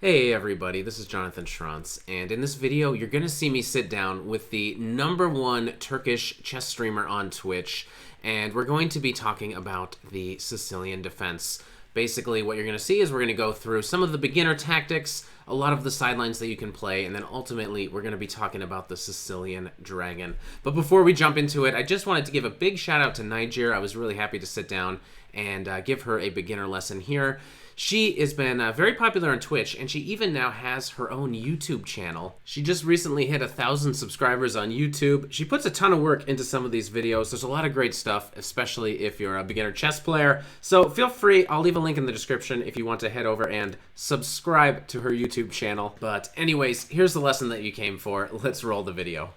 Hey everybody, this is Jonathan Schrantz, and in this video you're going to see me sit down with the #1 Turkish chess streamer on Twitch, and we're going to be talking about the Sicilian Defense. Basically what you're going to see is we're going to go through some of the beginner tactics, a lot of the sidelines that you can play, and then ultimately we're going to be talking about the Sicilian Dragon. But before we jump into it, I just wanted to give a big shout out to Naycir. I was really happy to sit down and give her a beginner lesson here. She has been very popular on Twitch, and she even now has her own YouTube channel. She just recently hit 1,000 subscribers on YouTube. She puts a ton of work into some of these videos. There's a lot of great stuff, especially if you're a beginner chess player. So feel free, I'll leave a link in the description if you want to head over and subscribe to her YouTube channel. But anyways, here's the lesson that you came for. Let's roll the video.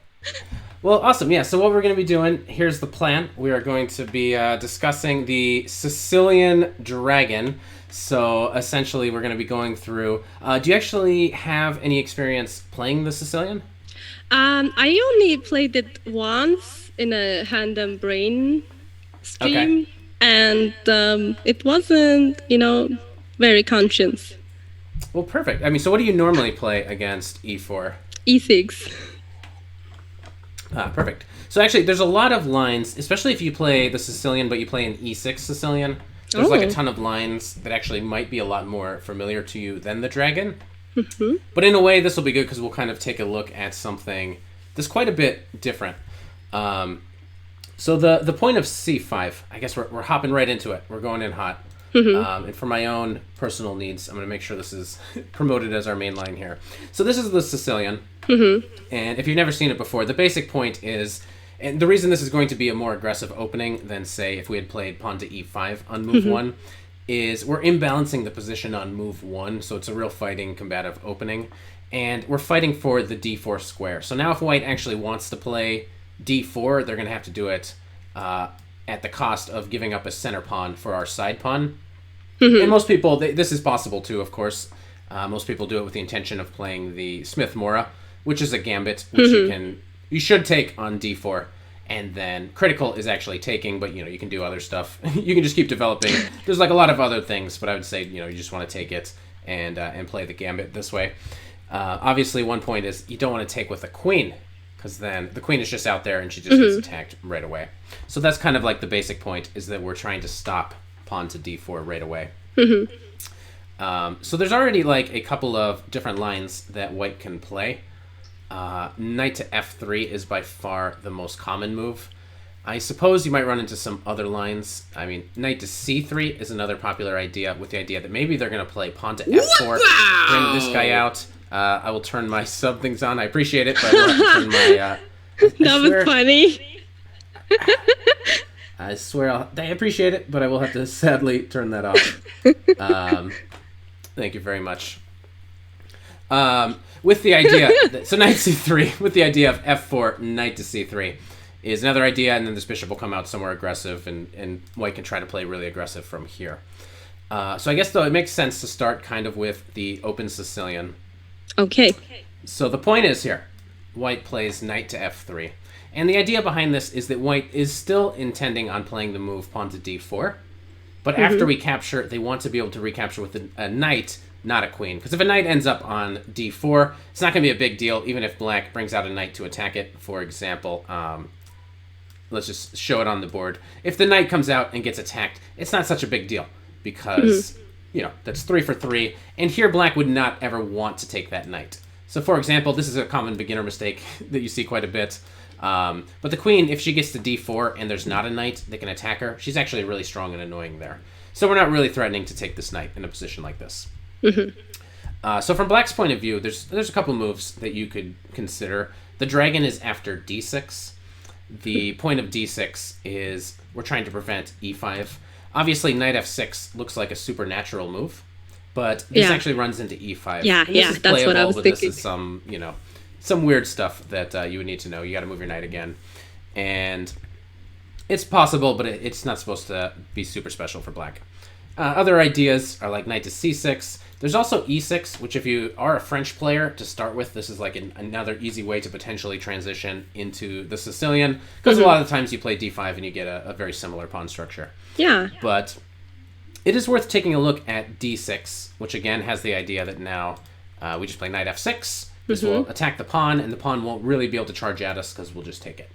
Well, awesome. Yeah, so what we're going to be doing, here's the plan. We are going to be discussing the Sicilian Dragon. So essentially, we're going to be going through... do you actually have any experience playing the Sicilian? I only played it once in a Hand and Brain stream, okay. And it wasn't, very conscious. Well, perfect. I mean, so what do you normally play against E4? E6. Perfect. So actually, there's a lot of lines, especially if you play the Sicilian, but you play an E6 Sicilian. There's like a ton of lines that actually might be a lot more familiar to you than the Dragon. Mm-hmm. But in a way, this will be good because we'll kind of take a look at something that's quite a bit different. So the point of C5, I guess we're hopping right into it. We're going in hot. Mm-hmm. And for my own personal needs, I'm going to make sure this is promoted as our main line here. So this is the Sicilian. Mm-hmm. And if you've never seen it before, the basic point is... And the reason this is going to be a more aggressive opening than, say, if we had played pawn to e5 on move 1 is we're imbalancing the position on move 1, so it's a real fighting, combative opening. And we're fighting for the d4 square. So now if white actually wants to play d4, they're going to have to do it at the cost of giving up a center pawn for our side pawn. And most people, this is possible too, of course. Most people do it with the intention of playing the Smith-Morra, which is a gambit, which you should take on d4, and then critical is actually taking, but you can do other stuff. You can just keep developing. There's like a lot of other things, but I would say you just want to take it and play the gambit this way. Obviously, one point is you don't want to take with a queen, because then the queen is just out there and she just gets attacked right away. So that's kind of like the basic point, is that we're trying to stop pawn to d4 right away. So there's already like a couple of different lines that white can play. Knight to f3 is by far the most common move. I suppose you might run into some other lines. I mean, knight to c3 is another popular idea, with the idea that maybe they're going to play pawn to f4, bring this guy out. I will turn my sub things on. I appreciate it, but I will have to turn my... That was funny. I swear I appreciate it, but I will have to sadly turn that off. Thank you very much. With the idea, so knight c3, with the idea of f4, knight to c3 is another idea, and then this bishop will come out somewhere aggressive, and white can try to play really aggressive from here. So I guess, though, it makes sense to start kind of with the open Sicilian. Okay. So the point is here, white plays knight to f3. And the idea behind this is that white is still intending on playing the move pawn to d4, but after we capture, they want to be able to recapture with a knight, not a queen. Because if a knight ends up on d4, it's not going to be a big deal, even if black brings out a knight to attack it. For example, let's just show it on the board. If the knight comes out and gets attacked, it's not such a big deal, because, that's 3 for 3. And here black would not ever want to take that knight. So for example, this is a common beginner mistake that you see quite a bit. But the queen, if she gets to d4 and there's not a knight that can attack her, she's actually really strong and annoying there. So we're not really threatening to take this knight in a position like this. So from black's point of view, there's a couple moves that you could consider. The dragon is after d6. The point of d6 is we're trying to prevent e5. Obviously, knight f6 looks like a supernatural move, but this actually runs into e5. Yeah, that's what I was thinking. This is some weird stuff that you would need to know. You got to move your knight again, and it's possible, but it's not supposed to be super special for black. Other ideas are like knight to c6. There's also e6, which if you are a French player to start with, this is like another easy way to potentially transition into the Sicilian, because a lot of the times you play d5 and you get a very similar pawn structure. Yeah. But it is worth taking a look at d6, which again has the idea that now we just play knight f6. This will attack the pawn, and the pawn won't really be able to charge at us because we'll just take it.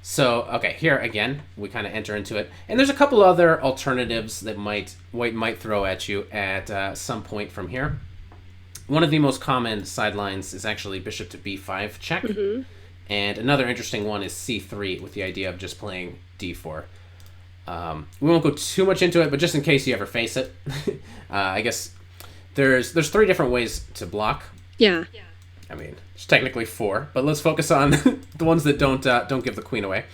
So, okay, here again, we kind of enter into it. And there's a couple other alternatives that white might throw at you at some point from here. One of the most common sidelines is actually bishop to b5 check. And another interesting one is c3 with the idea of just playing d4. We won't go too much into it, but just in case you ever face it, I guess there's 3 different ways to block. Yeah. I mean, it's technically 4, but let's focus on the ones that don't give the queen away.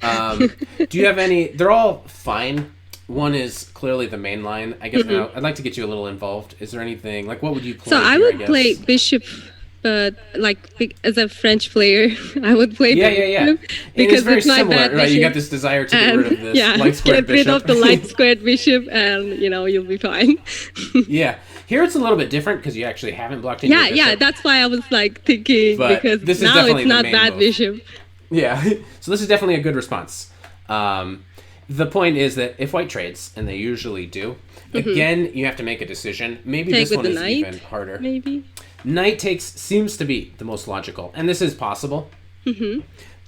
Do you have any? They're all fine. One is clearly the main line. I guess now I'd like to get you a little involved. Is there anything like what would you play? So I would play bishop, but like as a French player, I would play bishop because it's very similar, right? You got this desire to get rid of this light squared bishop. Get rid of the light squared bishop, and you'll be fine. Yeah. Here it's a little bit different because you actually haven't blocked any bishop. Yeah, that's why I was like thinking, but because this is now definitely it's not the main bad move. bishop. Yeah, so this is definitely a good response. The point is that if white trades, and they usually do, again, you have to make a decision. Maybe Take this one with is the knight, even harder. Maybe. Knight takes seems to be the most logical, and this is possible.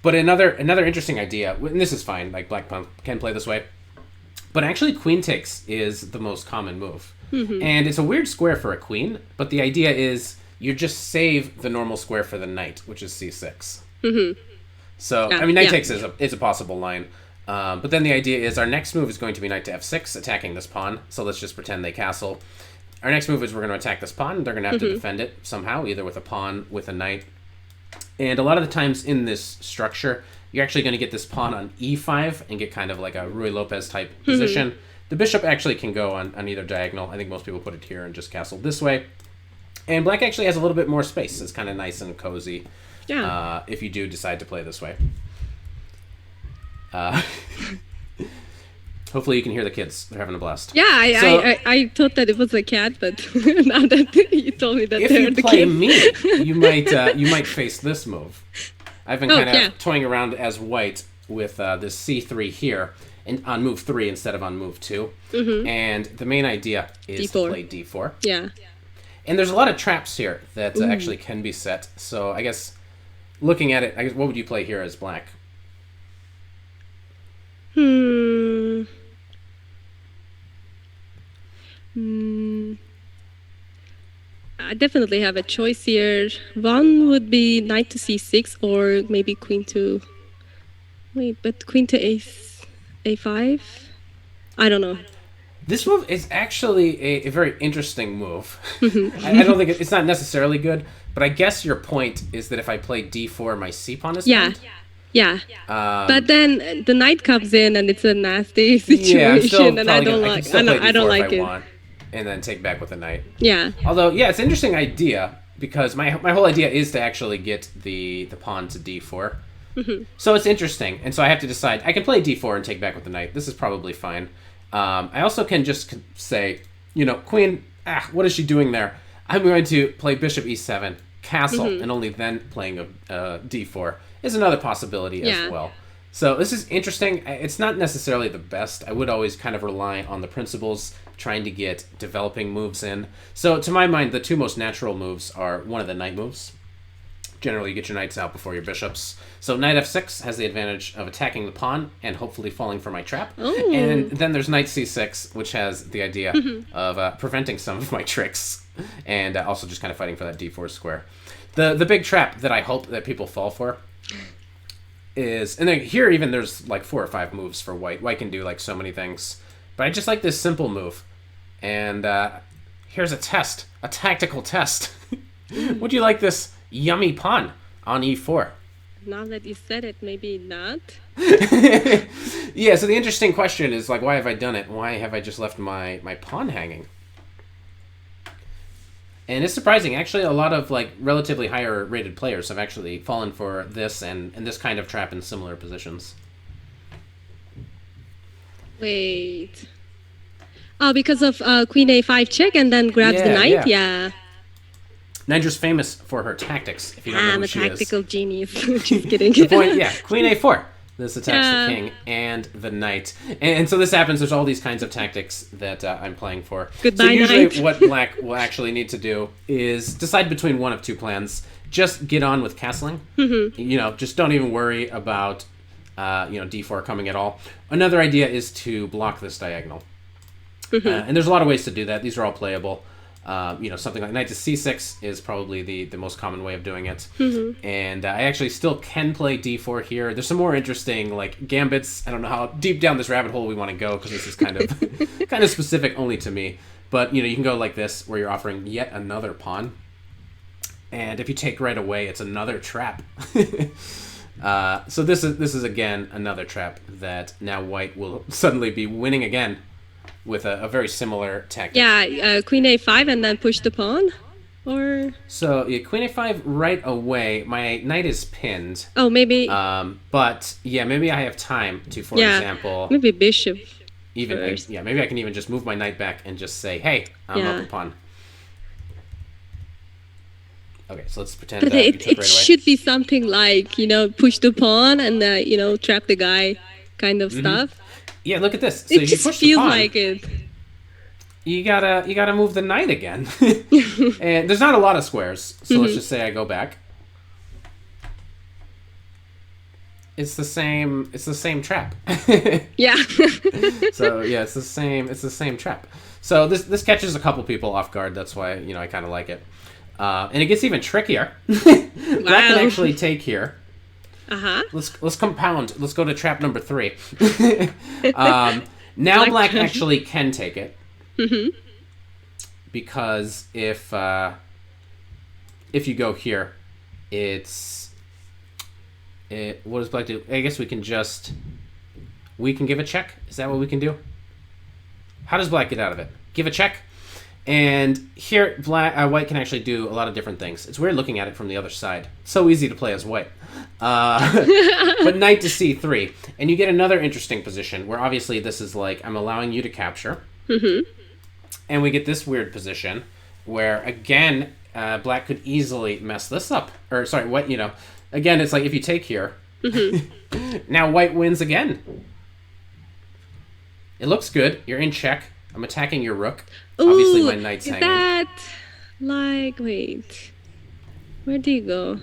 But another interesting idea, and this is fine, like black pawn can play this way, but actually queen takes is the most common move. And it's a weird square for a queen, but the idea is you just save the normal square for the knight, which is c6. So, I mean, knight takes is a possible line. But then the idea is our next move is going to be knight to f6, attacking this pawn. So let's just pretend they castle. Our next move is we're going to attack this pawn. They're going to have to defend it somehow, either with a pawn, with a knight. And a lot of the times in this structure, you're actually going to get this pawn on e5 and get kind of like a Ruy Lopez type position. The bishop actually can go on either diagonal. I think most people put it here and just castle this way. And black actually has a little bit more space. It's kind of nice and cozy if you do decide to play this way. Hopefully you can hear the kids. They're having a blast. Yeah, I thought that it was a cat, but now that you told me that if they're you the play kids. me, you might face this move. I've been kind of toying around as white with this c3 here, and on move 3 instead of on move 2. And the main idea is to play d4. Yeah. And there's a lot of traps here that actually can be set. So I guess looking at it, what would you play here as black? I definitely have a choice here. One would be knight to c6 or maybe queen to... Wait, but queen to a5? I don't know. This move is actually a very interesting move. I don't think it's not necessarily good, but I guess your point is that if I play d4, my c pawn is banned? Yeah. But then the knight comes in and it's a nasty situation, and I don't like it. And then take back with the knight. Yeah. Although, yeah, it's an interesting idea because my whole idea is to actually get the pawn to d4. So it's interesting, and so I have to decide. I can play d4 and take back with the knight. This is probably fine. I also can just say, queen, what is she doing there? I'm going to play bishop e7, castle, and only then playing a d4 is another possibility as well. So this is interesting. It's not necessarily the best. I would always kind of rely on the principles, trying to get developing moves in. So to my mind, the two most natural moves are one of the knight moves. Generally, you get your knights out before your bishops. So knight f6 has the advantage of attacking the pawn and hopefully falling for my trap. Ooh. And then there's knight c6, which has the idea of preventing some of my tricks and also just kind of fighting for that d4 square. The big trap that I hope that people fall for is, and then here even there's like 4 or 5 moves for white. White can do like so many things, but I just like this simple move. And here's a test, a tactical test. Would you like this yummy pawn on e4? Now that you said it, maybe not. Yeah, so the interesting question is like, why have I done it? Why have I just left my pawn hanging? And it's surprising. Actually, a lot of like relatively higher rated players have actually fallen for this and this kind of trap in similar positions. Wait. Oh, because of queen a5 check and then grabs the knight? Yeah. Naycir's famous for her tactics, if you don't know who she is. I'm a tactical genius. Just kidding. The point, queen a4. This attacks the king and the knight. And so this happens. There's all these kinds of tactics that I'm playing for. Goodbye, so usually knight. what black will actually need to do is decide between one of two plans. Just get on with castling. Just don't even worry about d4 coming at all. Another idea is to block this diagonal. And there's a lot of ways to do that. These are all playable. Something like knight to c6 is probably the most common way of doing it. And I actually still can play d4 here. There's some more interesting like gambits. I don't know how deep down this rabbit hole we want to go because this is kind of specific only to me. But you can go like this where you're offering yet another pawn. And if you take right away, it's another trap. So this is again another trap that now white will suddenly be winning again with a very similar tactic. Yeah, queen a5 and then push the pawn, or so queen a5 right away. My knight is pinned. Oh, maybe. But yeah, maybe I have time to, for example, maybe bishop. Even first. maybe I can even just move my knight back and just say, "Hey, I'm up a pawn." Okay, so let's pretend. But it it should be something like push the pawn and trap the guy, kind of stuff. Yeah, look at this. So It if just you push feels the pawn, like it. You gotta move the knight again. And there's not a lot of squares, so let's just say I go back. It's the same trap. Yeah. So yeah, it's the same trap. So this catches a couple people off guard. That's why I kind of like it. And it gets even trickier. Black can actually take here. Let's compound. Let's go to trap number 3. Now black actually can take it. Because if you go here, what does black do? I guess we can give a check. Is that what we can do? How does black get out of it? Give a check. And here, white can actually do a lot of different things. It's weird looking at it from the other side. So easy to play as white. But knight to c3. And you get another interesting position where obviously this is like, I'm allowing you to capture. And we get this weird position where, again, black could easily mess this up. Or, sorry, white, again, it's like if you take here, now white wins again. It looks good. You're in check. I'm attacking your rook. Ooh, obviously, my knight's hanging. Is that like, wait, where do you go?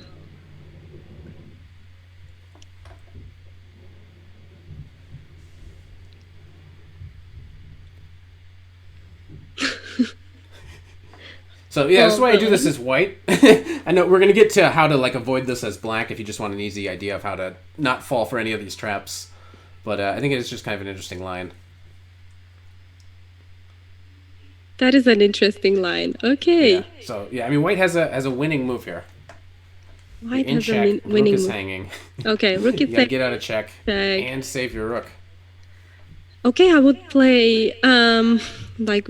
So yeah, that's why I do this as white. I know we're gonna get to how to like avoid this as black if you just want an easy idea of how to not fall for any of these traps. But I think it is just kind of an interesting line. That is an interesting line. Okay. Yeah. So yeah, I mean, white has a winning move here. White in has check. a winning Rook is move. hanging. Okay, rook You is gotta get out of check check. and save your rook. Okay, I would play like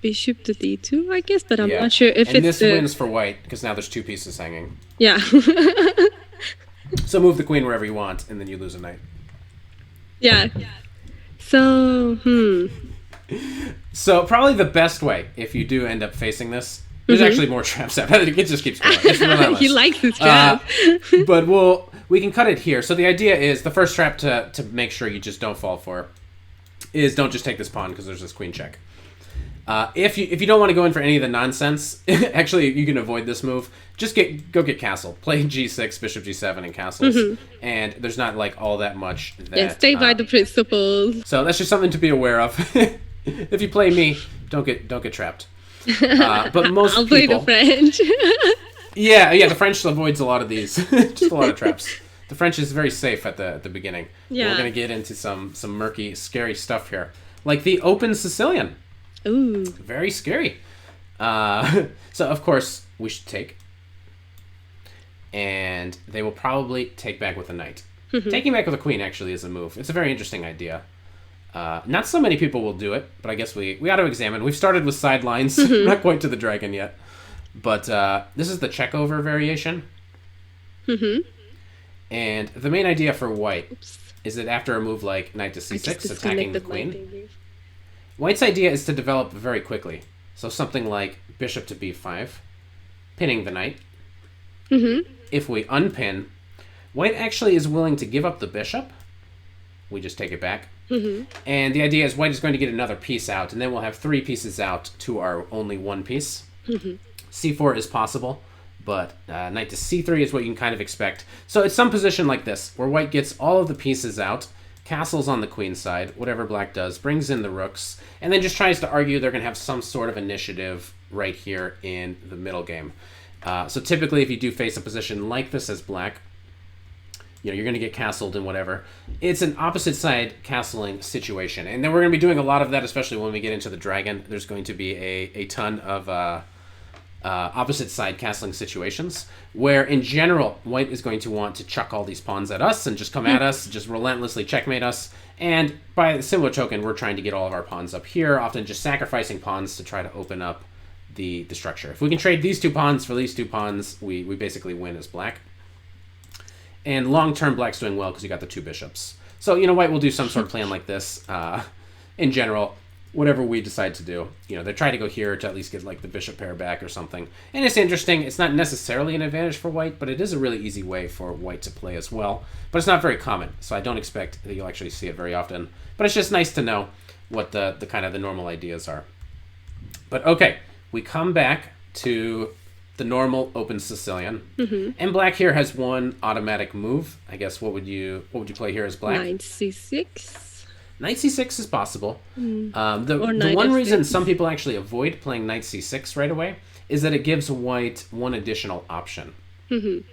bishop to d2, I guess, but I'm not sure if and it's this wins for white because now there's 2 pieces hanging. Yeah. So move the queen wherever you want, and then you lose a knight. Yeah. So, So probably the best way, if you do end up facing this, there's actually more traps out. It just keeps going. It's relentless. He likes his trap. But we can cut it here. So the idea is the first trap to make sure you just don't fall for is don't just take this pawn because there's this queen check. If you don't want to go in for any of the nonsense, actually you can avoid this move. Just go get castle. Play g6, bishop g7, and castles. And there's not like all that much. Stay by the principles. So that's just something to be aware of. If you play me, don't get trapped. But most I'll play people, the French. yeah, the French avoids a lot of these. Just a lot of traps. The French is very safe at the beginning. Yeah. We're gonna get into some murky, scary stuff here, like the open Sicilian. Ooh. Very scary. So of course we should take, and they will probably take back with a knight. Taking back with a queen actually is a move. It's a very interesting idea. Not so many people will do it, but I guess we ought to examine. We've started with sidelines, not quite to the dragon yet. But this is the check over variation. And the main idea for white is that after a move like knight to c6, attacking the queen, white's idea is to develop very quickly. So something like bishop to b5, pinning the knight. If we unpin, white actually is willing to give up the bishop we just take it back. Mm-hmm. And the idea is white is going to get another piece out, and then we'll have 3 pieces out to our only 1 piece. Mm-hmm. C4 is possible, but knight to C3 is what you can kind of expect. So it's some position like this, where white gets all of the pieces out, castles on the queen side, whatever black does, brings in the rooks, and then just tries to argue they're going to have some sort of initiative right here in the middle game. So typically, if you do face a position like this as black, you know, you're going to get castled and whatever. It's an opposite side castling situation. And then we're going to be doing a lot of that, especially when we get into the dragon. There's going to be a ton of opposite side castling situations where, in general, white is going to want to chuck all these pawns at us and just come at us, just relentlessly checkmate us. And by a similar token, we're trying to get all of our pawns up here, often just sacrificing pawns to try to open up the structure. If we can trade these 2 pawns for these 2 pawns, we basically win as black. And long-term, black's doing well because you got the 2 bishops. So, you know, white will do some sort of plan like this. In general, whatever we decide to do, you know, they try to go here to at least get, like, the bishop pair back or something. And it's interesting. It's not necessarily an advantage for white, but it is a really easy way for white to play as well. But it's not very common, so I don't expect that you'll actually see it very often. But it's just nice to know what the kind of the normal ideas are. But, okay, we come back to the normal open Sicilian. Mm-hmm. And black here has 1 automatic move. I guess what would you play here as black? Knight c6. Knight c6 is possible. The one reason some people actually avoid playing knight c6 right away is that it gives white 1 additional option. Mm-hmm.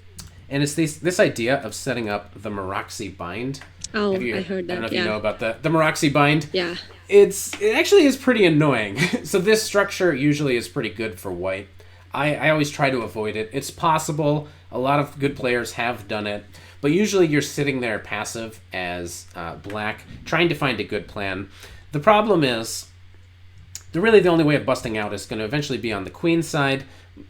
And it's this idea of setting up the Maraxi bind. Oh, I heard that. I don't know if you know about the Maraxi bind. Yeah. It actually is pretty annoying. So this structure usually is pretty good for white. I always try to avoid it. It's possible. A lot of good players have done it. But usually you're sitting there passive as black, trying to find a good plan. The problem is, really the only way of busting out is going to eventually be on the queen side,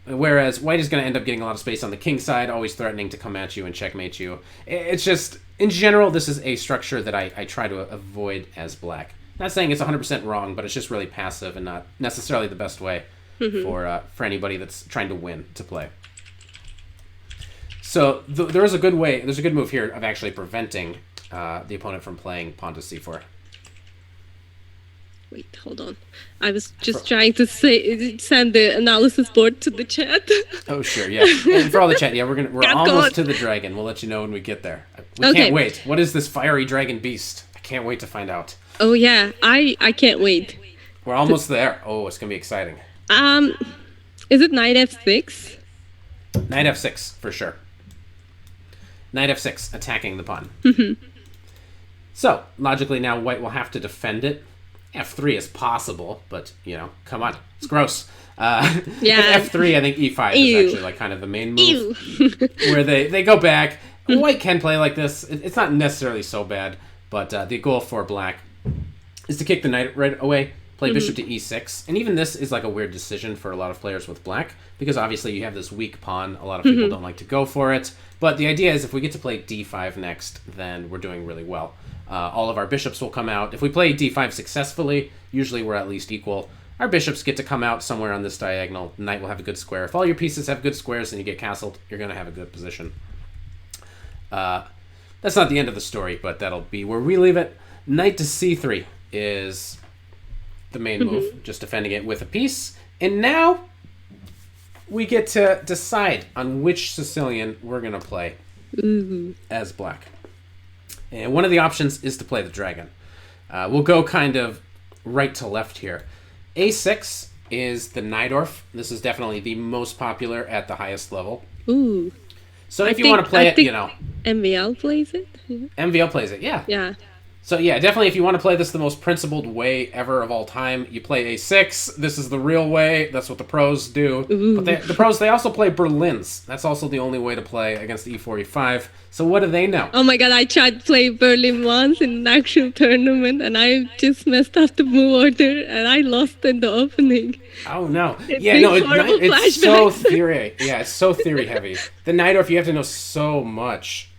whereas white is going to end up getting a lot of space on the king side, always threatening to come at you and checkmate you. It's just, in general, this is a structure that I try to avoid as black. Not saying it's 100% wrong, but it's just really passive and not necessarily the best way for anybody that's trying to win to play. So there's a good move here of actually preventing the opponent from playing pawn to c4. Wait, hold on. I was just trying to send the analysis board to the chat. Oh, sure, yeah. And for all the chat, yeah, we're almost to the dragon. We'll let you know when we get there. We can't wait. What is this fiery dragon beast? I can't wait to find out. Oh yeah, I can't wait. We're almost there. Oh, it's gonna be exciting. Is it knight f6? Knight f6 for sure. Knight f6, attacking the pawn. So logically now white will have to defend it. F3 is possible, but you know, come on, it's gross. Yeah. F3, I think E5 is actually like kind of the main move where they go back. White can play like this. It's not necessarily so bad, but the goal for black is to kick the knight right away, play bishop to e6, and even this is like a weird decision for a lot of players with black, because obviously you have this weak pawn. A lot of people don't like to go for it, but the idea is if we get to play d5 next, then we're doing really well. All of our bishops will come out. If we play d5 successfully, usually we're at least equal. Our bishops get to come out somewhere on this diagonal. The knight will have a good square. If all your pieces have good squares and you get castled, you're going to have a good position. That's not the end of the story, but that'll be where we leave it. Knight to c3 is the main move, just defending it with a piece. And now we get to decide on which Sicilian we're going to play as black. And one of the options is to play the dragon. We'll go kind of right to left here. A6 is the Najdorf. This is definitely the most popular at the highest level. Ooh. So if you want to play it, you know. MVL plays it? Yeah. MVL plays it, yeah. Yeah. So yeah, definitely if you want to play this the most principled way ever of all time, you play A6. This is the real way. That's what the pros do. Ooh. But the pros, they also play Berlins. That's also the only way to play against E4, E5. So what do they know? Oh my god, I tried to play Berlin once in an actual tournament, and I just messed up the move order, and I lost in the opening. Oh no. It's so theory. Yeah, it's so theory heavy. The Najdorf, you have to know so much.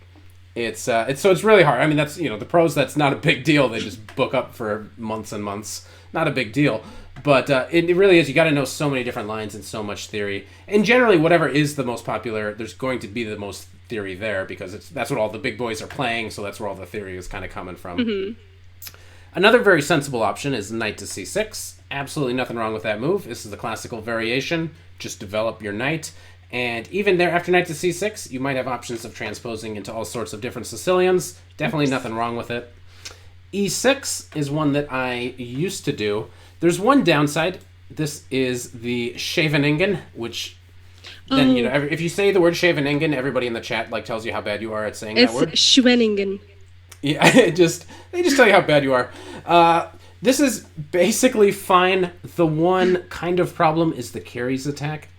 It's really hard. I mean, that's, you know, the pros, that's not a big deal. They just book up for months and months. Not a big deal. But it really is. You got to know so many different lines and so much theory. And generally, whatever is the most popular, there's going to be the most theory there because that's what all the big boys are playing. So that's where all the theory is kind of coming from. Another very sensible option is knight to c6. Absolutely nothing wrong with that move. This is the classical variation. Just develop your knight. And even there, after knight to c6, you might have options of transposing into all sorts of different Sicilians. Definitely nothing wrong with it. e6 is one that I used to do. There's one downside. This is the Scheveningen, which then, you know, if you say the word Scheveningen, everybody in the chat like tells you how bad you are at saying that word. It's Schwenningen. Yeah, they just tell you how bad you are. This is basically fine. The one kind of problem is the carries attack,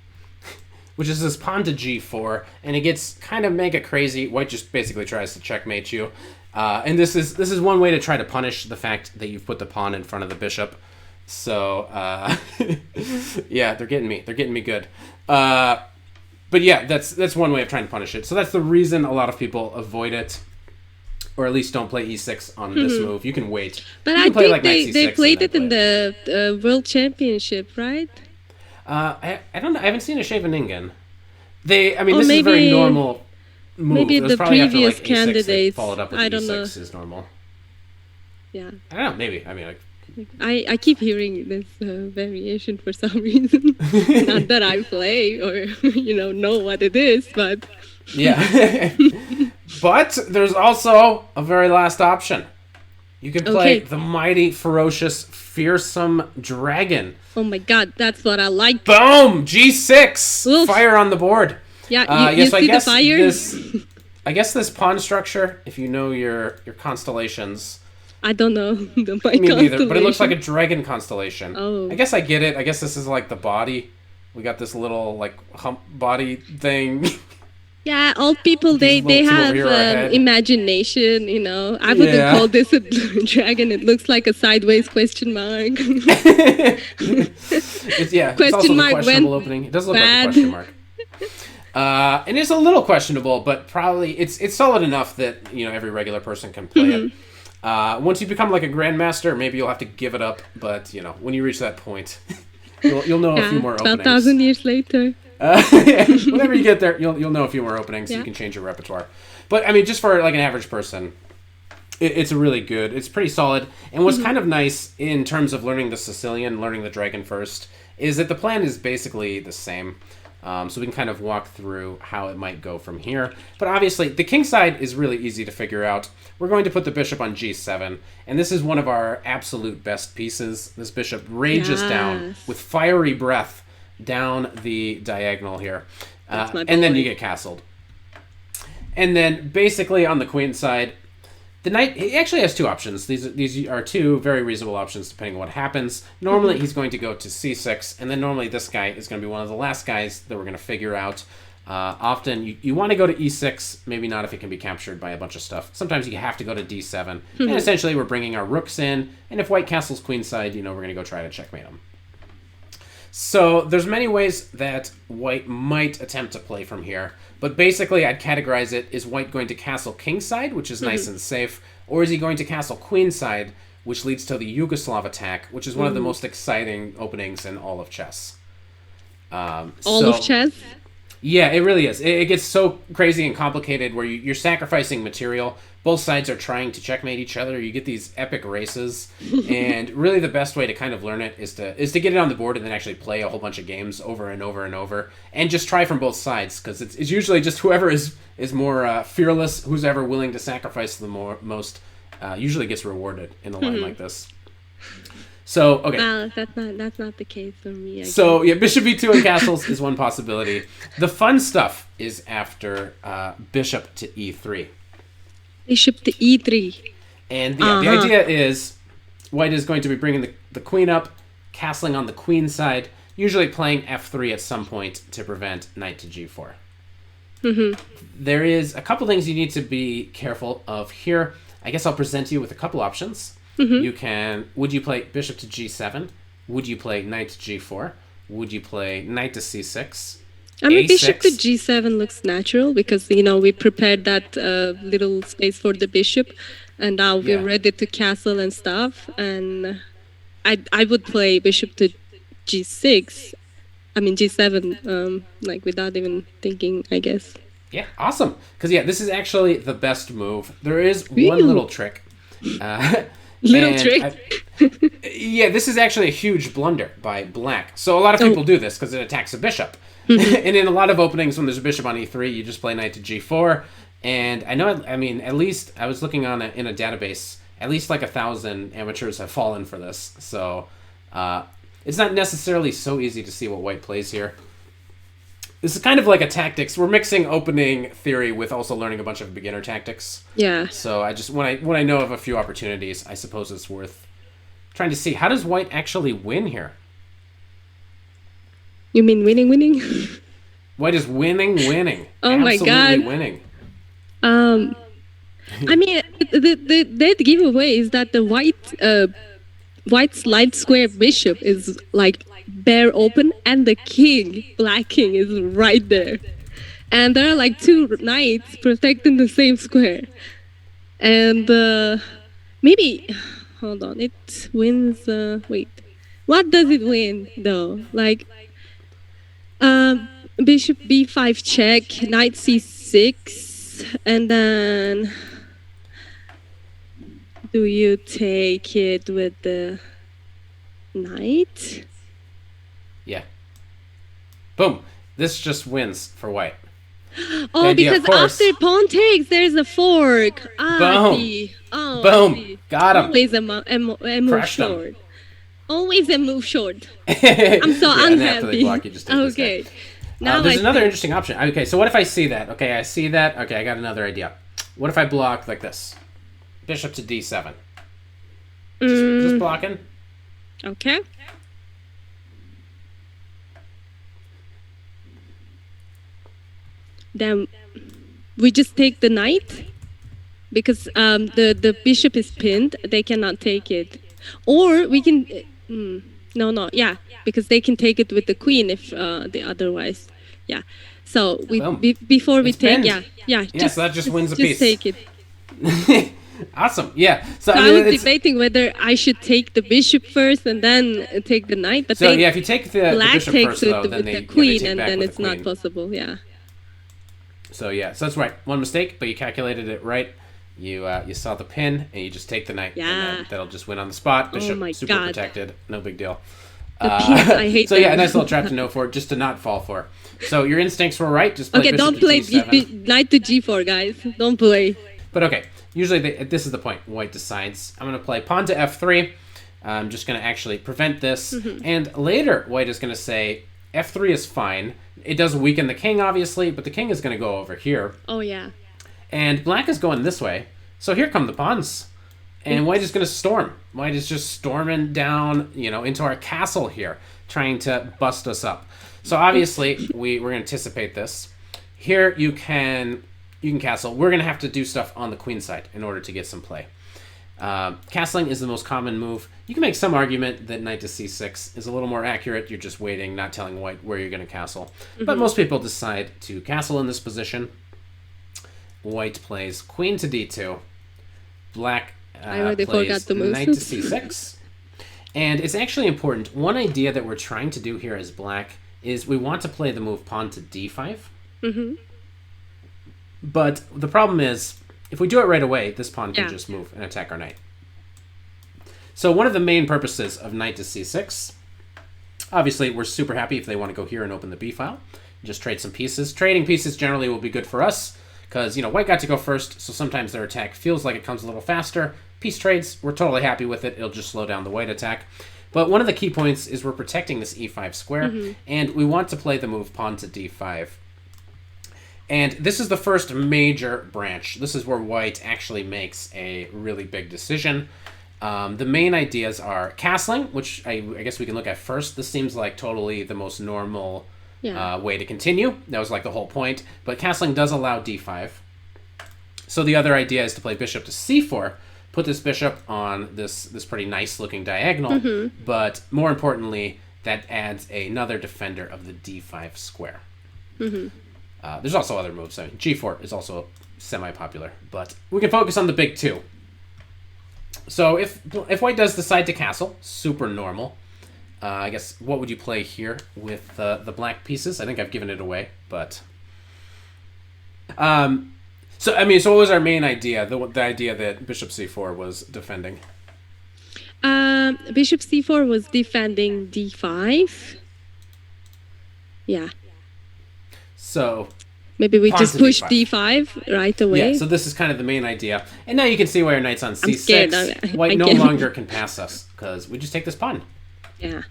which is this pawn to g4, and it gets kind of mega crazy. White just basically tries to checkmate you. And this is one way to try to punish the fact that you've put the pawn in front of the bishop. So, yeah, they're getting me. They're getting me good. But yeah, that's one way of trying to punish it. So that's the reason a lot of people avoid it, or at least don't play e6 on this move. You can wait. But I think they played it in the World Championship, right? I don't know. I haven't seen a Scheveningen. This is a very normal move. Maybe the previous candidates. Followed up with I don't e6 know. Is normal. Yeah. I don't know. Maybe. I mean, like. I keep hearing this variation for some reason. Not that I play or know what it is, but yeah. But there's also a very last option. You can play the mighty, ferocious, fearsome dragon. Oh my god, that's what I like. Boom! G6! Oof. Fire on the board. Yeah, you see the fire? I guess this pawn structure, if you know your constellations. I don't know Me neither, but it looks like a dragon constellation. Oh. I guess I get it. I guess this is like the body. We got this little like hump body thing. Yeah, old people, they have imagination, I wouldn't call this a dragon. It looks like a sideways question mark. It's also the questionable opening. It does look like a question mark. And it's a little questionable, but probably it's solid enough that every regular person can play it. Once you become like a grandmaster, maybe you'll have to give it up. But when you reach that point, you'll know a few more openings. 12,000 years later. Whenever you get there, you'll know a few more openings. So you can change your repertoire. But I mean, just for like an average person, it's really good. It's pretty solid. And what's kind of nice in terms of learning the Sicilian, learning the dragon first, is that the plan is basically the same. So we can kind of walk through how it might go from here. But obviously, the king side is really easy to figure out. We're going to put the bishop on g7. And this is one of our absolute best pieces. This bishop rages down with fiery breath down the diagonal here. And then you get castled. And then basically on the queen side, the knight, he actually has two options. These are two very reasonable options depending on what happens. Normally he's going to go to c6, and then normally this guy is going to be one of the last guys that we're going to figure out. Often you want to go to e6, maybe not if it can be captured by a bunch of stuff. Sometimes you have to go to d7. And essentially we're bringing our rooks in, and if white castles queenside, we're going to go try to checkmate him. So there's many ways that white might attempt to play from here. But basically, I'd categorize it, is white going to castle kingside, which is nice and safe, or is he going to castle queenside, which leads to the Yugoslav attack, which is one of the most exciting openings in all of chess. All of chess? Yeah, it really is. It gets so crazy and complicated where you're sacrificing material. Both sides are trying to checkmate each other. You get these epic races. And really the best way to kind of learn it is to get it on the board and then actually play a whole bunch of games over and over and over. And just try from both sides, because it's usually just whoever is more fearless, who's ever willing to sacrifice the most, usually gets rewarded in a line like this. So, okay. Well, that's not the case for me. So, yeah, bishop e2 and castles is one possibility. The fun stuff is after bishop to e3. Bishop to e3. And the idea is white is going to be bringing the queen up, castling on the queen side, usually playing f3 at some point to prevent knight to g4. There is a couple things you need to be careful of here. I guess I'll present you with a couple options. Would you play bishop to g7? Would you play knight to g4? Would you play knight to c6? I mean, bishop to g7 looks natural because, we prepared that little space for the bishop, and now we're ready to castle and stuff. And I would play bishop to g6. I mean g7, like without even thinking, I guess. Yeah, awesome. Because this is actually the best move. There is one Ooh. little trick. Little trick. Yeah, this is actually a huge blunder by black. So a lot of people do this because it attacks a bishop. And in a lot of openings, when there's a bishop on e3, you just play knight to g4. And I know, I mean, at least I was looking on in a database, at least like 1,000 amateurs have fallen for this. So it's not necessarily so easy to see what white plays here. This is kind of like a tactics. We're mixing opening theory with also learning a bunch of beginner tactics. Yeah. So I just when I know of a few opportunities, I suppose it's worth trying to see how does white actually win here. You mean winning? White is winning. Oh my God. Absolutely winning. I mean, the giveaway is that the white's light square bishop is like bare open, and the black king, is right there, and there are like 2 knights protecting the same square, and maybe hold on, it wins. Wait, what does it win though? Like, bishop b5 check, knight c6, and then do you take it with the knight? Yeah. Boom. This just wins for white. Oh, because after pawn takes, there's a fork. Boom. Boom. Got him. Always a move short. Always a move short. I'm so unhappy. After they block, you just take okay. This guy. Now there's another interesting option. Okay, so what if I see that? Okay, I see that. Okay, I got another idea. What if I block like this? Bishop to d7. Just blocking. Okay. Then we just take the knight because the bishop is pinned. They cannot take it, or we can. Yeah, because they can take it with the queen if the otherwise. Yeah. So we before we take pinned. Yeah. So that just wins a piece. Just take it. Awesome. Yeah. So I was debating whether I should take the bishop first and then take the knight. But if you take the bishop takes first, though, then the queen, and then it's not possible. Yeah. So so that's right. One mistake, but you calculated it right. You saw the pin and you just take the knight. Yeah. And then that'll just win on the spot. Bishop super God. Protected. No big deal. The pins, I hate so them. a nice little trap to know for, just to not fall for. So your instincts were right. Just play bishop don't play to g7. Knight to g4, guys. Don't play. But okay, usually this is the point. White decides. I'm going to play pawn to f3. I'm just going to actually prevent this. And later, white is going to say f3 is fine. It does weaken the king, obviously, but the king is going to go over here. Oh, yeah. And black is going this way. So here come the pawns. And white is going to storm. White is just storming down, into our castle here, trying to bust us up. So obviously, we're going to anticipate this. Here you can castle. We're going to have to do stuff on the queen side in order to get some play. Castling is the most common move. You can make some argument that knight to c6 is a little more accurate. You're just waiting, not telling white where you're going to castle. But most people decide to castle in this position. White plays queen to d2. Black I already forgot plays the moves. knight to c6. And it's actually important. One idea that we're trying to do here as black is we want to play the move pawn to d5. But the problem is, if we do it right away, this pawn can just move and attack our knight. So one of the main purposes of knight to c6, obviously we're super happy if they want to go here and open the b file. Just trade some pieces. Trading pieces generally will be good for us because, white got to go first, so sometimes their attack feels like it comes a little faster. Piece trades, we're totally happy with it. It'll just slow down the white attack. But one of the key points is we're protecting this e5 square, and we want to play the move pawn to d5. And this is the first major branch. This is where white actually makes a really big decision. The main ideas are castling, which I guess we can look at first. This seems like totally the most normal way to continue. That was like the whole point. But castling does allow d5. So the other idea is to play bishop to c4, put this bishop on this pretty nice looking diagonal, but more importantly, that adds another defender of the d5 square. There's also other moves. I mean, g4 is also semi-popular, but we can focus on the big two. So if white does decide to castle, super normal. I guess what would you play here with the black pieces? I think I've given it away, but so what was our main idea? The idea that bishop c4 was defending. Bishop c4 was defending d5. Yeah. So maybe we just push d5 right away. Yeah, so this is kind of the main idea. And now you can see why our knight's on c6. Scared. White no longer can pass us, because we just take this pawn. Yeah.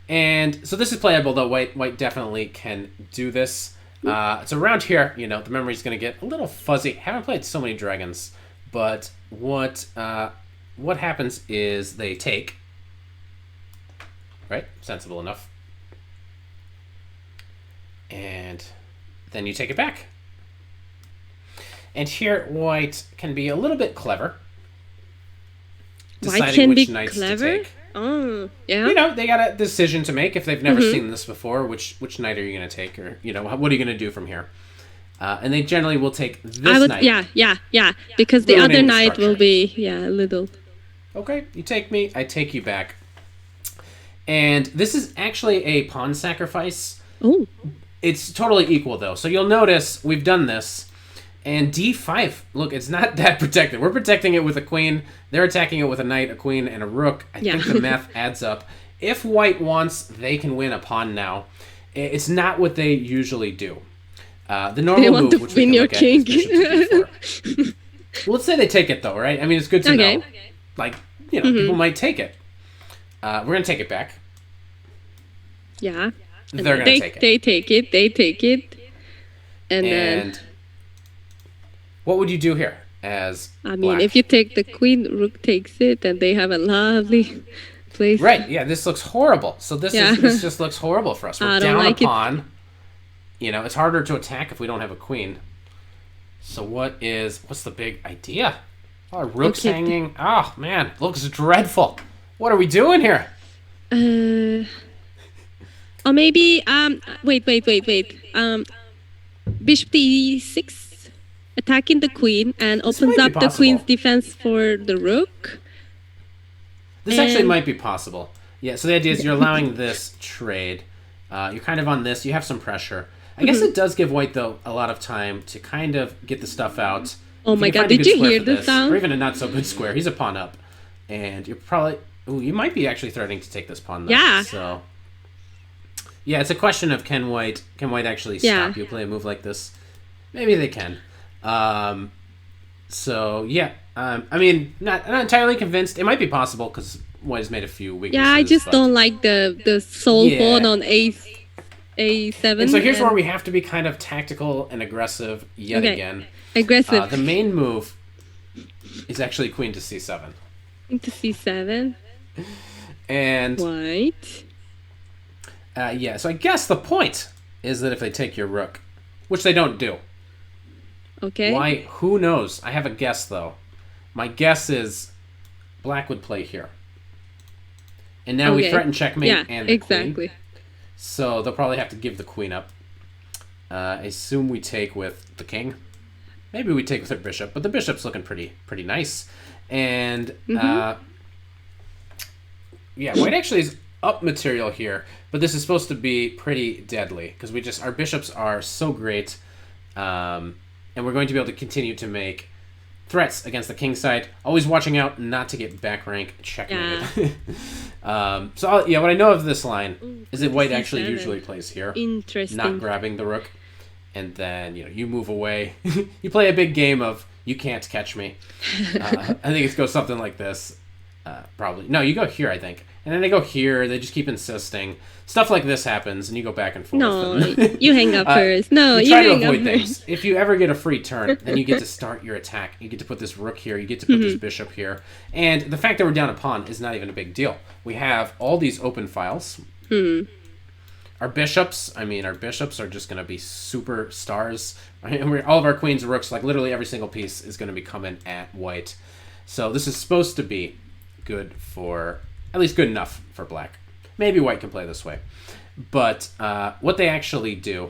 And so this is playable, though. White definitely can do this. So around here, the memory's going to get a little fuzzy. Haven't played so many dragons, but what happens is they take. Right? Sensible enough. And then you take it back. And here, white can be a little bit clever. White can be clever? Oh, yeah. They got a decision to make if they've never seen this before. Which knight are you going to take? Or, what are you going to do from here? And they generally will take this knight. Yeah. Because the other knight will be, a little. Okay, you take me, I take you back. And this is actually a pawn sacrifice. Oh. It's totally equal, though. So you'll notice we've done this. And d5, look, it's not that protected. We're protecting it with a queen. They're attacking it with a knight, a queen, and a rook. I think the math adds up. If white wants, they can win a pawn now. It's not what they usually do. The normal move, which we can look at, is bishop to d4. Well, let's say they take it, though, right? I mean, it's good to know. Like, people might take it. We're going to take it back. Yeah. They're going to take it. They take it. And then... What would you do here as black? If you take the queen, rook takes it, and they have a lovely place. Right, yeah, this looks horrible. So this just looks horrible for us. We're down a pawn. It's harder to attack if we don't have a queen. So what's the big idea? Oh, rook's hanging. Oh, man, looks dreadful. What are we doing here? Or maybe, wait. Bishop d6. Attacking the queen and opens up the queen's defense for the rook. This actually might be possible. Yeah, so the idea is you're allowing this trade. You're kind of on this. You have some pressure. I guess it does give white, though, a lot of time to kind of get the stuff out. Oh my god, did you hear the sound? Or even a not-so-good square. He's a pawn up. And you're probably... Ooh, you might be actually threatening to take this pawn, though. Yeah. So... Yeah, it's a question of can white actually stop you play a move like this? Maybe they can. Not entirely convinced. It might be possible because white has made a few weaknesses. Yeah, I just don't like the soul pawn on a7. And so here's where we have to be kind of tactical and aggressive yet again. Aggressive. The main move is actually queen to c7. Queen to c7. And white. So I guess the point is that if they take your rook, which they don't do. Okay. Why? Who knows? I have a guess, though. My guess is black would play here. And now we threaten checkmate and the queen. So they'll probably have to give the queen up. I assume we take with the king. Maybe we take with their bishop, but the bishop's looking pretty nice. And, white actually is up material here, but this is supposed to be pretty deadly, because our bishops are so great. And we're going to be able to continue to make threats against the king side. Always watching out not to get back rank checkmated. What I know of this line is that white actually usually plays here. Interesting. Not grabbing the rook. And then, you move away. You play a big game of, you can't catch me. I think it goes something like this. Probably. No, you go here, I think. And then they go here. They just keep insisting. Stuff like this happens, and you go back and forth. No, you hang up first. No, you try hang to avoid up things. first. If you ever get a free turn, then you get to start your attack. You get to put this rook here. You get to put this bishop here. And the fact that we're down a pawn is not even a big deal. We have all these open files. Our bishops are just going to be super stars. Right? And all of our queens and rooks, like literally every single piece is going to be coming at white. So this is supposed to be good for... At least good enough for black. Maybe white can play this way. But what they actually do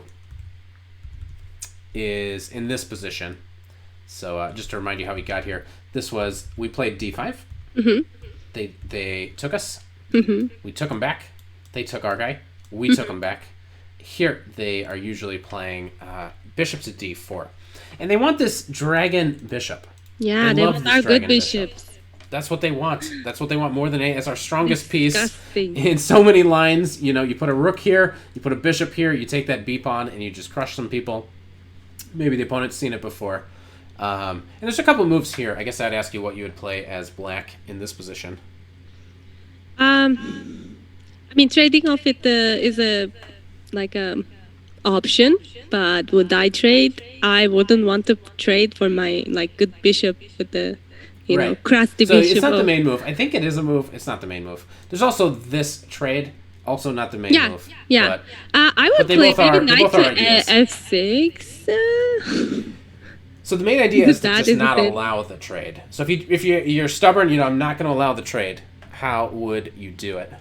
is in this position. So just to remind you how we got here, we played d5. They took us. We took them back. They took our guy. We took them back. Here they are usually playing bishop to d4, and they want this dragon bishop. Yeah, they want our good bishops. That's what they want. That's what they want more than as our strongest Disgusting. piece in so many lines. You know, you put a rook here, you put a bishop here, you take that b pawn, and you just crush some people. Maybe the opponent's seen it before. And there's a couple moves here. I guess I'd ask you what you would play as black in this position. I mean, trading off it is a option, but would I trade? I wouldn't want to trade for my good bishop with the crusty so bishop. It's not the main move. I think it is a move. It's not the main move. There's also this trade, also not the main move. Yeah. I would play maybe knight to f6. So the main idea is to just not allow the trade. So if you're stubborn, I'm not going to allow the trade. How would you do it?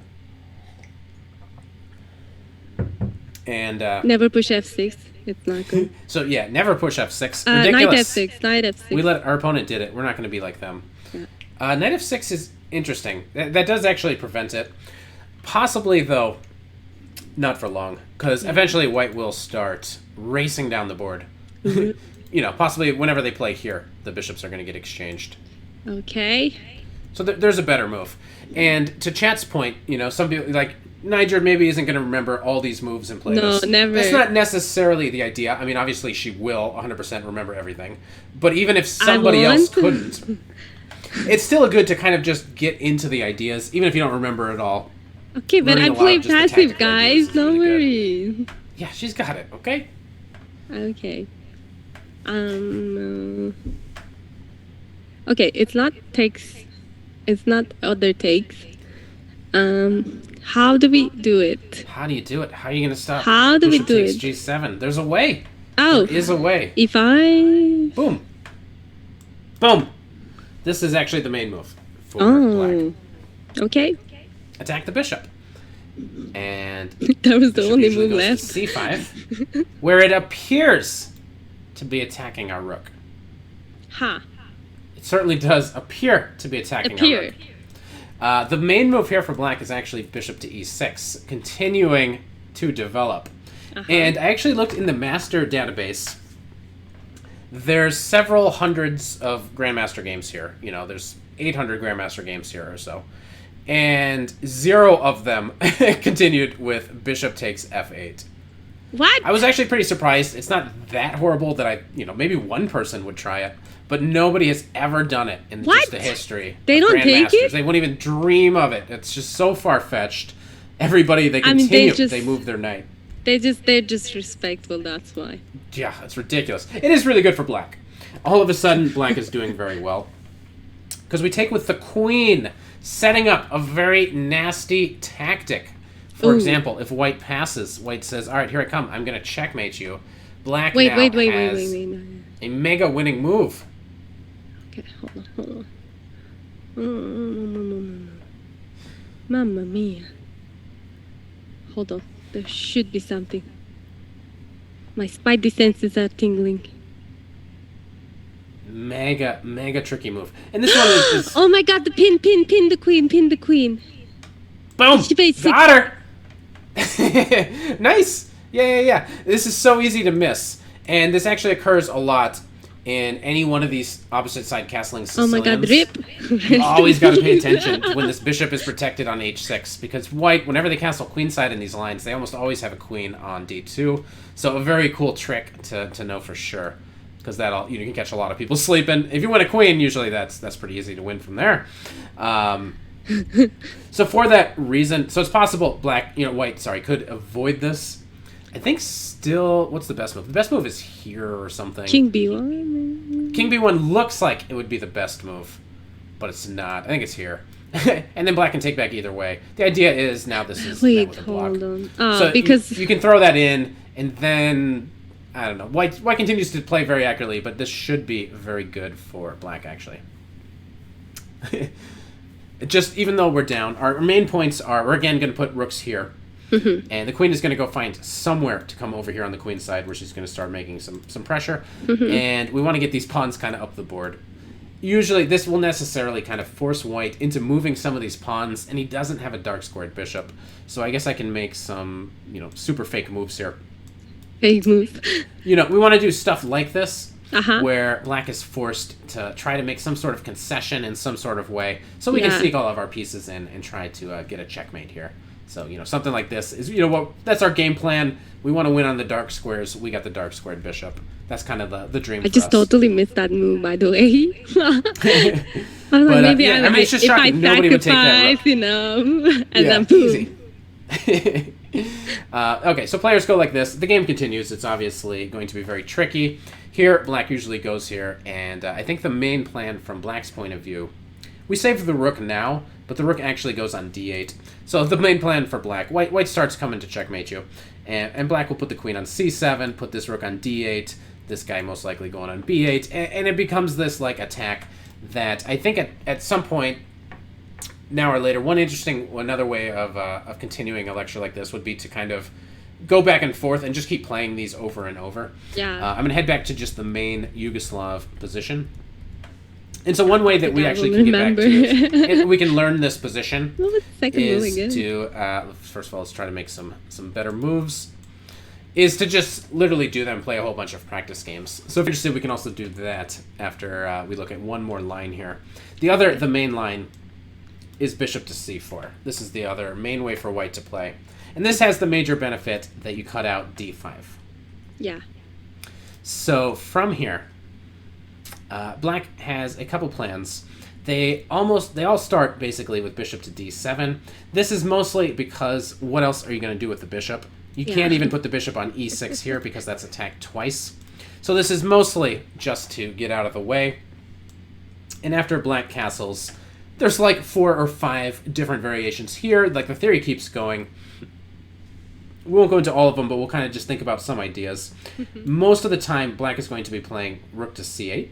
And never push f6. It's not good. So yeah, never push f6. Ridiculous. Knight f6. Our opponent did it. We're not going to be like them. Yeah. Knight f6 is interesting. That does actually prevent it. Possibly though, not for long, because eventually white will start racing down the board. Possibly whenever they play here, the bishops are going to get exchanged. Okay. So there's a better move. And to chat's point, some people like Naycir maybe isn't going to remember all these moves and play this. No, never. That's not necessarily the idea. I mean, obviously she will 100% remember everything. But even if somebody else couldn't, it's still good to kind of just get into the ideas, even if you don't remember it all. Okay, but I play passive, guys. Don't worry. Yeah, she's got it, okay? Okay. Okay, it's not other takes. How do we do it? How do you do it? How are you going to stop? How do we do it? G7. There's a way. Oh. There is a way. If I... Boom. Boom. This is actually the main move for black. Okay. Attack the bishop. And that was the only move left. C5, where it appears to be attacking our rook. It certainly does appear to be attacking our rook. The main move here for black is actually bishop to e6, continuing to develop. And I actually looked in the master database. There's several hundreds of grandmaster games here. There's 800 grandmaster games here or so. And 0 of them continued with bishop takes f8. What? I was actually pretty surprised. It's not that horrible that maybe one person would try it. But nobody has ever done it in just the history. They don't take it? They won't even dream of it. It's just so far-fetched. Everybody, they continue. They move their knight. They're disrespectful, that's why. Yeah, it's ridiculous. It is really good for black. All of a sudden, black is doing very well. Because we take with the queen, setting up a very nasty tactic. For example, if white passes, white says, all right, here I come. I'm going to checkmate you. Black wait, has a mega winning move. Okay, hold on. Mamma mia. Hold on. There should be something. My spidey senses are tingling. Mega tricky move. And this one is... Oh my god, the pin the queen. Boom! Got her! Nice! Yeah. This is so easy to miss. And this actually occurs a lot in any one of these opposite side castling Sicilians. Oh my god, rip! You always got to pay attention to when this bishop is protected on h6, because white, whenever they castle queenside in these lines, they almost always have a queen on d2. So a very cool trick to know for sure, because that'll you can catch a lot of people sleeping. If you win a queen, usually that's pretty easy to win from there. So for that reason, so it's possible white could avoid this. I think still, what's the best move? The best move is here or something. King b1. King b1 looks like it would be the best move, but it's not. I think it's here. And then black can take back either way. The idea is now this is Wait, with a block. hold on. So because you can throw that in, and then I don't know. White continues to play very accurately, but this should be very good for black actually. Just even though we're down, our main points are we're again going to put rooks here. And the queen is going to go find somewhere to come over here on the queen's side where she's going to start making some pressure. And we want to get these pawns kind of up the board. Usually this will necessarily kind of force white into moving some of these pawns, and he doesn't have a dark squared bishop. So I guess I can make some, super fake moves here. Fake move. We want to do stuff like this, where black is forced to try to make some sort of concession in some sort of way, so we can sneak all of our pieces in and try to get a checkmate here. So, something like this is, that's our game plan. We want to win on the dark squares. We got the dark squared bishop. That's kind of the dream. I just totally missed that move, by the way. Maybe it's just shocking. Nobody would take that. And then boom. Easy. Okay, so players go like this. The game continues. It's obviously going to be very tricky. Here, black usually goes here, and I think the main plan from black's point of view, we save the rook now, but the rook actually goes on d8. So the main plan for black, white starts coming to checkmate you, and black will put the queen on c7, put this rook on d8, this guy most likely going on b8, and it becomes this attack that I think at some point, now or later, another way of continuing a lecture like this would be to kind of go back and forth and just keep playing these over and over. Yeah. I'm going to head back to just the main Yugoslav position. And so one way that we actually can get back to we can learn this position is to, first of all, let's try to make some better moves, is to just literally do them, play a whole bunch of practice games. So if you're interested, we can also do that after we look at one more line here. The main line is bishop to c4. This is the other main way for white to play. And this has the major benefit that you cut out d5. Yeah. So from here, black has a couple plans. They all start basically with bishop to d7. This is mostly because what else are you going to do with the bishop? You can't even put the bishop on e6 here because that's attacked twice. So this is mostly just to get out of the way. And after black castles, there's 4 or 5 different variations here. The theory keeps going. We won't go into all of them, but we'll kind of just think about some ideas. Most of the time, black is going to be playing rook to c8.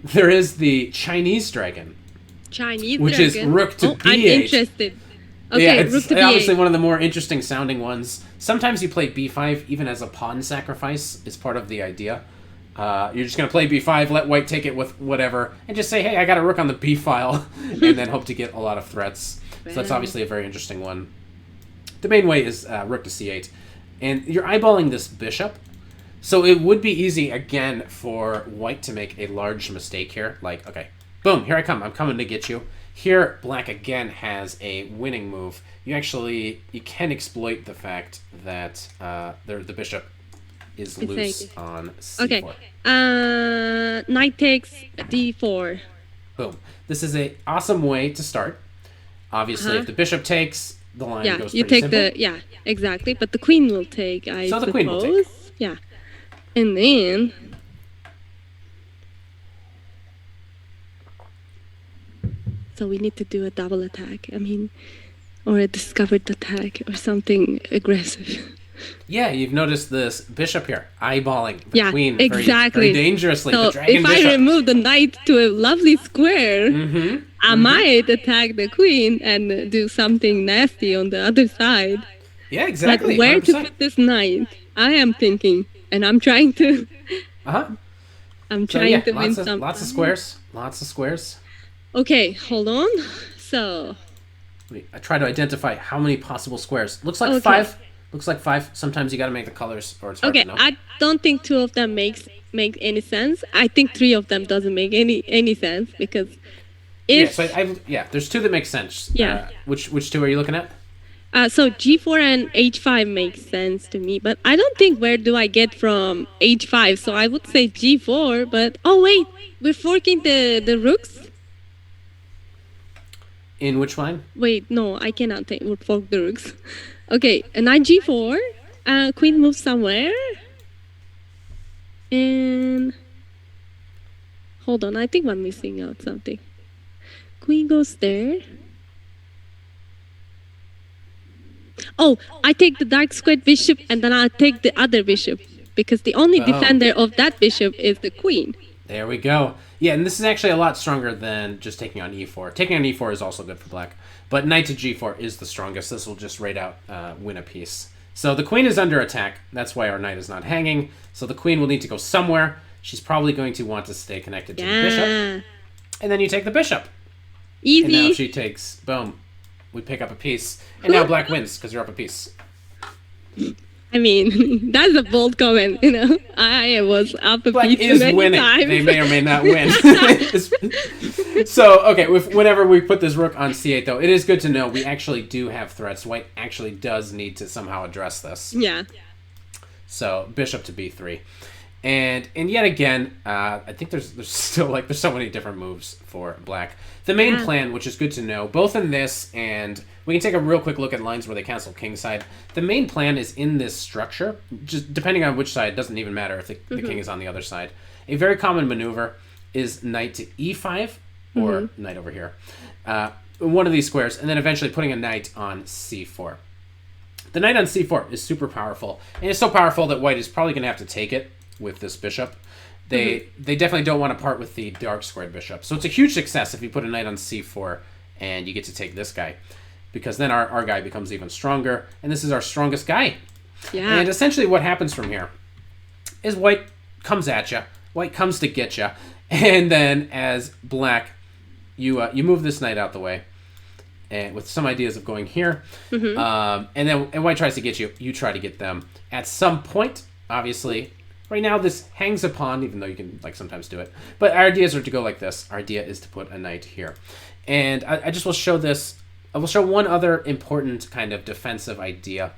There is the Chinese dragon. Which is rook to b8. I'm interested. Okay, yeah, it's rook to b8. Obviously one of the more interesting sounding ones. Sometimes you play b5 even as a pawn sacrifice. It's part of the idea. You're just going to play b5, let white take it with whatever, and just say, hey, I got a rook on the b file, and then hope to get a lot of threats. So that's obviously a very interesting one. The main way is rook to c8. And you're eyeballing this bishop. So it would be easy, again, for white to make a large mistake here. Okay, boom, here I come. I'm coming to get you. Here, black, again, has a winning move. You can exploit the fact that the bishop is loose on c4. Okay, knight takes d4. Boom. This is an awesome way to start. Obviously, if the bishop takes, the line goes pretty simple. Exactly. But the queen will take, I suppose. The queen will take. Yeah. And then... So we need to do a double attack. Or a discovered attack or something aggressive. Yeah, you've noticed this bishop here, eyeballing the queen exactly. very dangerously. So the dragon if bishop. I remove the knight to a lovely square, I might attack the queen and do something nasty on the other side. Yeah, exactly. But where 100%. to put this knight? I am thinking, and I'm trying to. I'm trying to win some. Lots of squares. Lots of squares. Okay, hold on. So. I try to identify how many possible squares. Looks like 5. Looks like 5. Sometimes you got to make the colors, or it's hard to know. I don't think 2 of them make any sense. I think 3 of them doesn't make any sense because if there's 2 that make sense. Yeah. Which 2 are you looking at? So G4 and H5 makes sense to me, but I don't think where do I get from H5. So I would say G4, but we're forking the rooks. In which line? Wait, no, I cannot fork the rooks. Okay, knight G4, queen moves somewhere, and hold on, I think I'm missing out something. Queen goes there. Oh, I take the dark squared bishop and then I take the other bishop because the only defender of that bishop is the queen. There we go. Yeah, and this is actually a lot stronger than just taking on e4. Taking on e4 is also good for black. But knight to g4 is the strongest. This will just right out win a piece. So the queen is under attack. That's why our knight is not hanging. So the queen will need to go somewhere. She's probably going to want to stay connected to the bishop. And then you take the bishop. Easy. And now she takes, boom, we pick up a piece. And now black wins because you're up a piece. I mean, that's a bold comment, you know. I was up a Black piece is many winning. times. They may or may not win. So, okay, whenever we put this rook on c8, though, it is good to know we actually do have threats. White actually does need to somehow address this. Yeah. So, bishop to b3. And yet again, I think there's still, there's so many different moves for black. The main plan, which is good to know, both in this and we can take a real quick look at lines where they cancel kingside. The main plan is in this structure, just depending on which side, doesn't even matter if the king is on the other side. A very common maneuver is knight to e5 or knight over here. One of these squares, and then eventually putting a knight on c4. The knight on c4 is super powerful, and it's so powerful that white is probably going to have to take it with this bishop. They definitely don't want to part with the dark squared bishop. So it's a huge success if you put a knight on c4 and you get to take this guy, because then our guy becomes even stronger, and this is our strongest guy. Yeah. And essentially what happens from here is white comes at you, white comes to get you, and then as black, you move this knight out the way, and with some ideas of going here, and white tries to get you, you try to get them. At some point, obviously, right now this hangs a pawn, even though you can sometimes do it. But our ideas are to go like this. Our idea is to put a knight here. And I just will show this. I will show one other important kind of defensive idea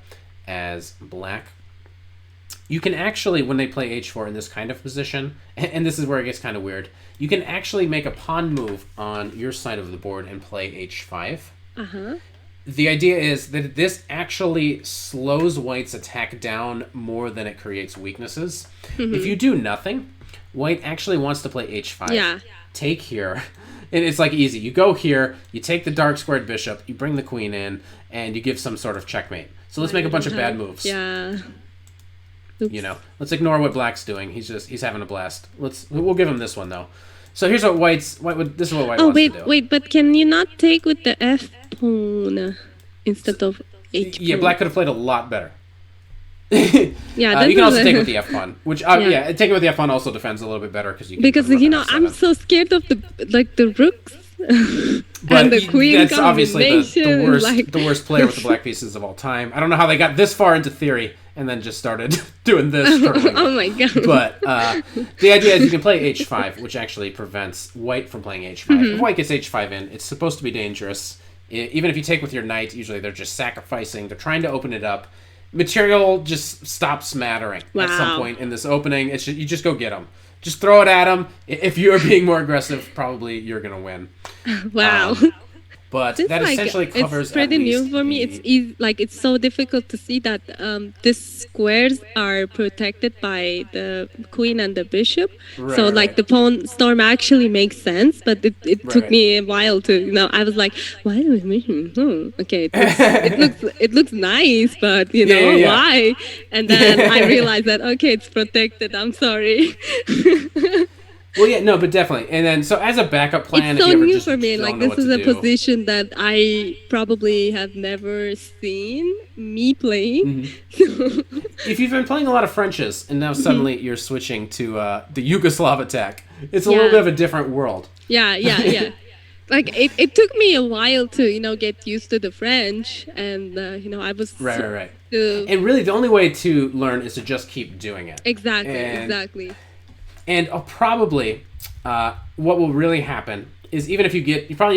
as black. You can actually, when they play h4 in this kind of position, and this is where it gets kind of weird, you can actually make a pawn move on your side of the board and play h5. The idea is that this actually slows white's attack down more than it creates weaknesses. If you do nothing, white actually wants to play h5. Yeah. Take here. And it's easy. You go here, you take the dark squared bishop, you bring the queen in, and you give some sort of checkmate. So let's make a bunch of bad moves. Yeah. Oops. You know, let's ignore what black's doing. He's having a blast. We'll give him this one though. So here's what this is what white wants to do. Wait, but can you not take with the f pawn instead of h pawn? Yeah, black could have played a lot better. Yeah, you can also take with the f pawn, which taking with the f pawn also defends a little bit better because I'm so scared of the rooks but and the queen. That's obviously the worst player with the black pieces of all time. I don't know how they got this far into theory and then just started doing this. Oh my god! But the idea is you can play h5, which actually prevents white from playing h5. If white gets h5 in, it's supposed to be dangerous. Even if you take with your knight, usually they're just sacrificing. They're trying to open it up. Material just stops mattering at some point in this opening. You just go get them. Just throw it at them. If you're being more aggressive, probably you're going to win. Wow. But that essentially covers. It's pretty new for me. It's easy, it's so difficult to see that these squares are protected by the queen and the bishop. So the pawn storm actually makes sense, but it took me a while to I was like, why do we? Okay, it looks nice, but why? And then I realized that it's protected. I'm sorry. Well, yeah, no, but definitely. And then, so as a backup plan, it's so if you ever new just for me. This is a position that I probably have never seen me playing. If you've been playing a lot of Frenches and now suddenly you're switching to the Yugoslav attack, it's a little bit of a different world. Yeah. It took me a while to get used to the French, and I was right. And really, the only way to learn is to just keep doing it. Exactly. And probably what will really happen is even if you'll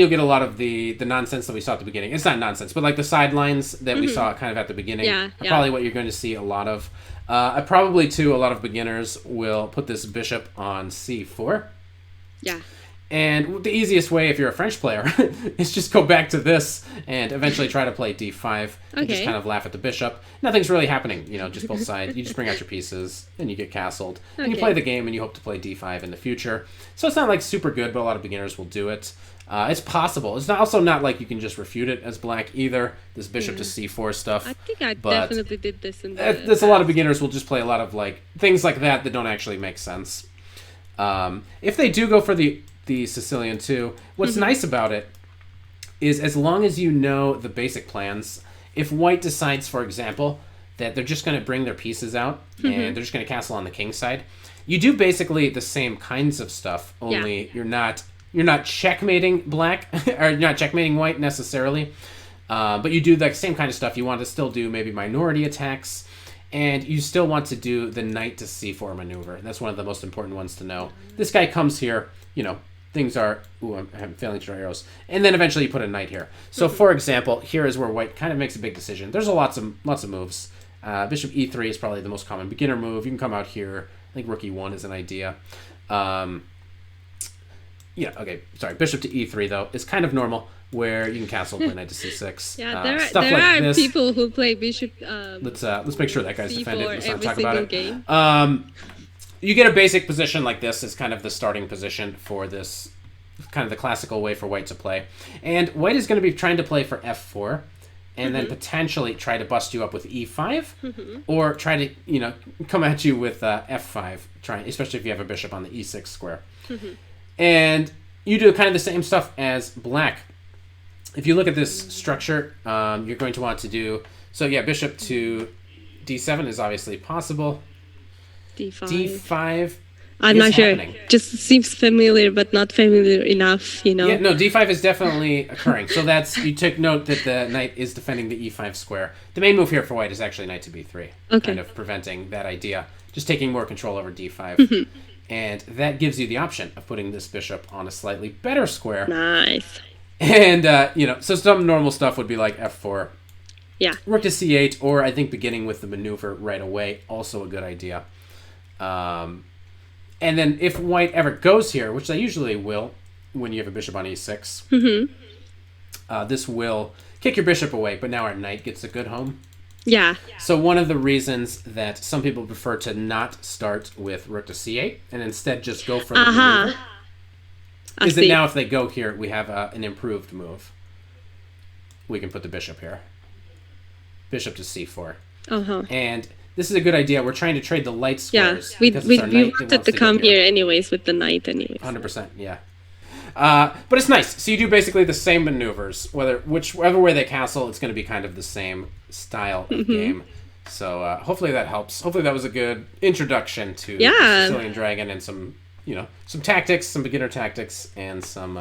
get a lot of the nonsense that we saw at the beginning. It's not nonsense, but the sidelines that we saw kind of at the beginning are probably what you're going to see a lot of. Probably, too, a lot of beginners will put this bishop on c4. Yeah. And the easiest way, if you're a French player, is just go back to this and eventually try to play d5 and just kind of laugh at the bishop. Nothing's really happening, just both sides. You just bring out your pieces, and you get castled. And you play the game, and you hope to play d5 in the future. So it's not super good, but a lot of beginners will do it. It's possible. It's also not like you can just refute it as black either, this bishop to c4 stuff. I think I definitely did this in the there's a lot of beginners will just play a lot of things like that don't actually make sense. If they do go for the Sicilian too, what's nice about it is as long as you know the basic plans, if white decides, for example, that they're just going to bring their pieces out and they're just going to castle on the king side, you do basically the same kinds of stuff, only you're not checkmating black, or you're not checkmating white necessarily, but you do the same kind of stuff. You want to still do maybe minority attacks, and you still want to do the knight to c4 maneuver. That's one of the most important ones to know. This guy comes here, things are... Ooh, I'm failing to draw arrows. And then eventually you put a knight here. So, for example, here is where white kind of makes a big decision. There's lots of moves. Bishop e3 is probably the most common beginner move. You can come out here. I think rook e1 is an idea. Bishop to e3, though, is kind of normal, where you can castle, play knight to c6. Yeah, there are people who play bishop. Let's make sure that guy's defended. Let's not talk about it. Game. You get a basic position like this as kind of the starting position for this, kind of the classical way for white to play. And white is going to be trying to play for f4, and then potentially try to bust you up with e5, or try to, come at you with f5, especially if you have a bishop on the e6 square. And you do kind of the same stuff as black. If you look at this structure, you're going to want to do... So yeah, bishop to d7 is obviously possible. D5 I'm not sure. Just seems familiar, but not familiar enough, Yeah, no, d5 is definitely occurring. So you took note that the knight is defending the e5 square. The main move here for white is actually knight to b3. Okay. Kind of preventing that idea. Just taking more control over d5. And that gives you the option of putting this bishop on a slightly better square. Nice. And, so some normal stuff would be like f4. Yeah. Rook to c8, or I think beginning with the maneuver right away, also a good idea. And then if white ever goes here, which they usually will when you have a bishop on e6, this will kick your bishop away, but now our knight gets a good home. Yeah. So one of the reasons that some people prefer to not start with rook to c8 and instead just go for the maneuver is that now if they go here, we have an improved move. We can put the bishop here. Bishop to c4. And this is a good idea. We're trying to trade the light squares. Yeah, we wanted to come here anyways with the knight anyways. 100%, yeah. But it's nice. So you do basically the same maneuvers. Whichever way they castle, it's going to be kind of the same style of game. So hopefully that helps. Hopefully that was a good introduction to Sicilian Dragon and some tactics, some beginner tactics, and some...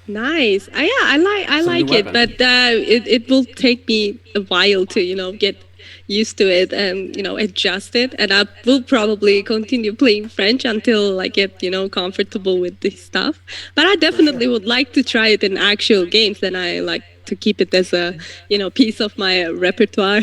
Nice. I like it, but it will take me a while to get used to it and adjust it, and I will probably continue playing French until I get comfortable with this stuff. But I definitely would like to try it in actual games, and I like to keep it as a piece of my repertoire.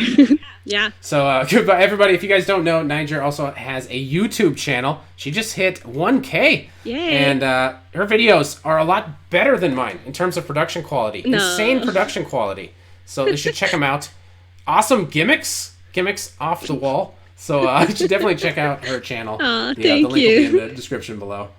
Yeah. So goodbye everybody. If you guys don't know, Naycir also has a YouTube channel. She just hit 1K. Yay. And her videos are a lot better than mine in terms of production quality. No. Insane production quality. So you should check them out. Awesome gimmicks off the wall. So you should definitely check out her channel. Aw, The thank link will be you. in the description below.